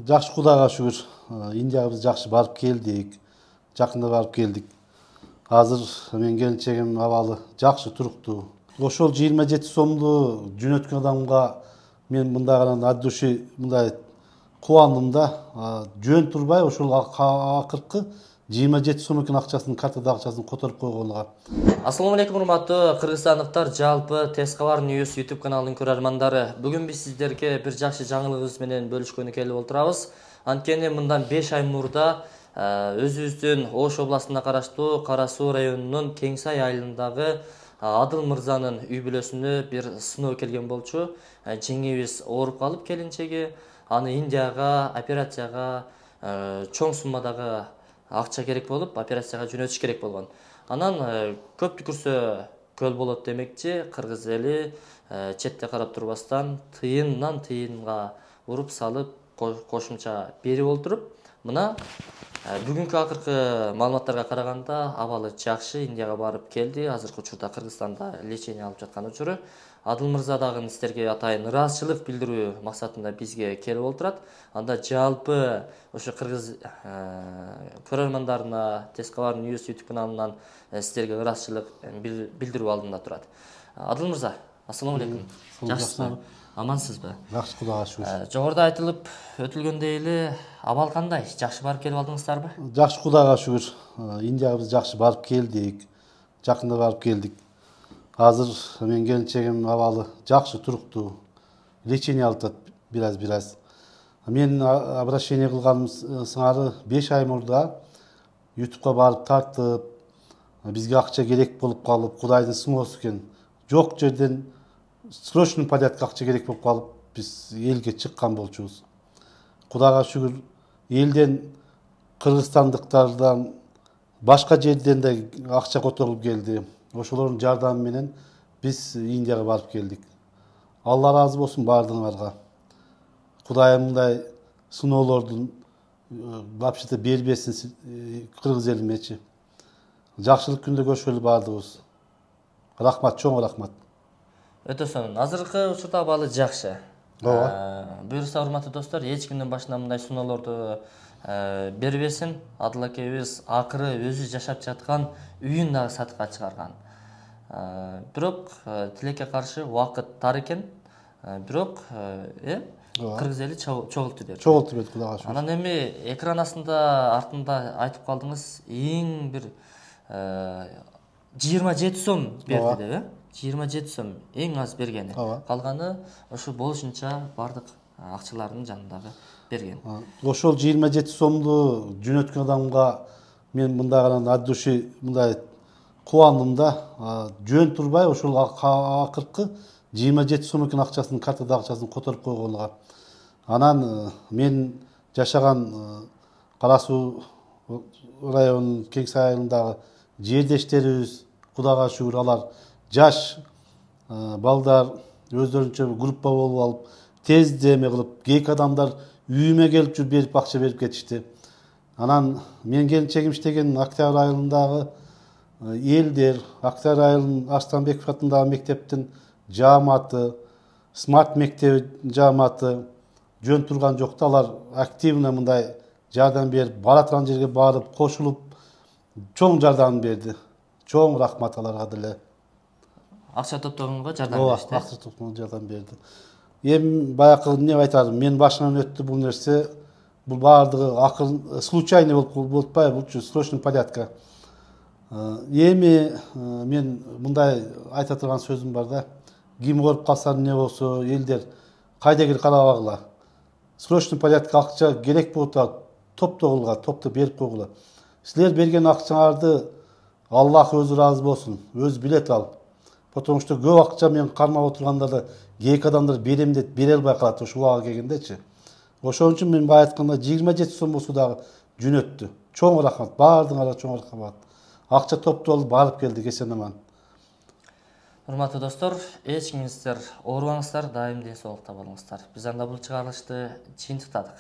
Жакшы Кудайга шүгүр. Индияга биз жакшы барып келдик. Жакында барып келдик. Азыр мен келинчегим абалы жакшы туруктуу. Ошол 27 сомду жөнөткөн адамга мен мындай гана от души мындай кубандым да. Жөн турбай ошол акыркы 27 сом экен акчасын, картада акчасын которуп койгонуга. Assalomu alaykum урматтуу кыргызстандыктар, жалпы Тез Кабар News YouTube каналынын көрөрмандары. Бүгүн биз сиздерге бир жакшы жаңылыгыбыз менен бөлүшкөнү келип отурабыз. Анткени мындан 5 ай мурда өзүбүздүн Ош областына караштуу Кара Суу районунун Кеңсай айылындагы Адыл мырзанын үй бүлөсүнө бир сыноо келген болчу. Жеңебиз ооруп калып келинчеги, аны Индияга операцияга чоң суммадагы акча керек болуп, операцияга жөнөтүш керек болгон. Анан көп түкүрсө көл болот демекчи, кыргыз эли четте карап турбастан тыйындан тыйынга уруп салып кошумча берип олтуруп, мына бүгүнкү акыркы маалыматтарга караганда абалы жакшы, Индияга барып келди. Азыркы учурда Кыргызстанда лечение алып жаткан учуру. Адыл мырза дагы сиздерге атайын ыраазычылык билдирүү максатында бизге келип олтурат. Анда жалпы ошо кыргыз көрөрмандарына Тез Кабар News YouTube каналынан сиздерге ыраазычылык билдирүү алдында турат. Адыл мырза, ассалому алейкум. Жакшысызбы? Амансызбы? Жакшы Кудайга шүгүр. Жогоруда айтылып өтүлгөндөй эле абал кандай? Жакшы барып келип алдыңыздарбы? Жакшы Кудайга шүгүр. Индияга биз жакшы барып келдик. Жакында барып келдик. Азыр мен келинчегим абалы жакшы туруктуу. Лечение алып атат бираз. Мен обращение кылганым сыңары 5 ай мурда YouTube'га барып тартып, бизге акча керек болуп калып, Кудайдын сыноосу экен. Жок жерден срочный порядка акча керек болуп калып, биз элге чыккан болчубуз. Кудайга шүгүр, элден кыргызстандыктардан башка жерден да акча которулуп келди. Ошолордун жардамы менен биз Индияга барып келдик. Алла ыраазы болсун баардыгыңарга. Кудайым мындай сыноолордун вообще-то бербесин кыргыз элимечи. Жакшылык күндө көрүшөлү баардыгыбыз. Рахмат, чоң рахмат. Өтө сонун. Азыркы учурда абалы жакшы. Буюрса, урматтуу достор, эч кимдин башына мындай сыноолорду бербесин. Адыл акебиз акыры өзү жашап жаткан үйүн дагы сатыкка чыгарган. Бирок тилекке каршы убакыт тар экен. Бирок кыргыз эли чогулту берди. Чогулту берди, Кудайга шүгүр. Анан эми экран артында айтып калдыңыз, эң бир 27 сом берди деп, 27 сом эң аз бергени. Калганы ошо болушунча бардык акчалардын жанындагы берген. Ошол 27 сомду жөнөткөн адамга мен мындай гана от души мындай кубандым да. Жөн турбай ошол акыркы 27 сом экен акчасын, картада акчасын которуп койгонуга. Анан мен жашаган Кара Суу районунун Кеңсай айылындагы жердештерибиз, Кудайга шүгүр, алар жаш балдар өздөрүнчө группа болуп алып, тез эме кылып, кээк адамдар үйүмө келип жүрүп берип акча берип кетишти. Анан мен келинчегим иштеген Октябрь айылындагы элдер, Октябрь айылынын Арстанбеков атындагы мектептин жааматы, Смарт мектеби жааматы жөн турган жок да, алар активно мындай жардам берип, бара турган жерге барып, кошулуп, чоң жардам берди. Чоң рахмат аларга деле. Акча топтогонго жардам беришти. Акча топтогонго жардам берди. Эми баякы эмне айтарым, мен башыман өттү бул нерсе. Бул баардыгы акырын случайный болуп атпайбы, булчу срочный порядка. Эми мен мындай айта турган сөзүм бар да. Ким ооруп калса эмне болсо, элдер кайдагыны карабагыла. Срочный порядка акча керек болуп атат, топтогула, топтоп берип койгула. Силер берген акчаңарды Аллах өзү ыраазы болсун, өзү билет ал. Потому что көп акча мен кармап отургандарды кээк адамдар берем деп бере албай калат ошол убага келгендечи. Ошон үчүн мен бая айтканда 27 сом болсо дагы жөнөттү. Чоң рахмат, баардыгыңарга чоң рахмат. Акча топтолуп барып келдик эсен аман. Урматтуу достор, эч кимиңиздер оорубаңыздар, дайым ден соолукта болуңуздар. Биз анда бул чыгарылышты жыйынтыктадык.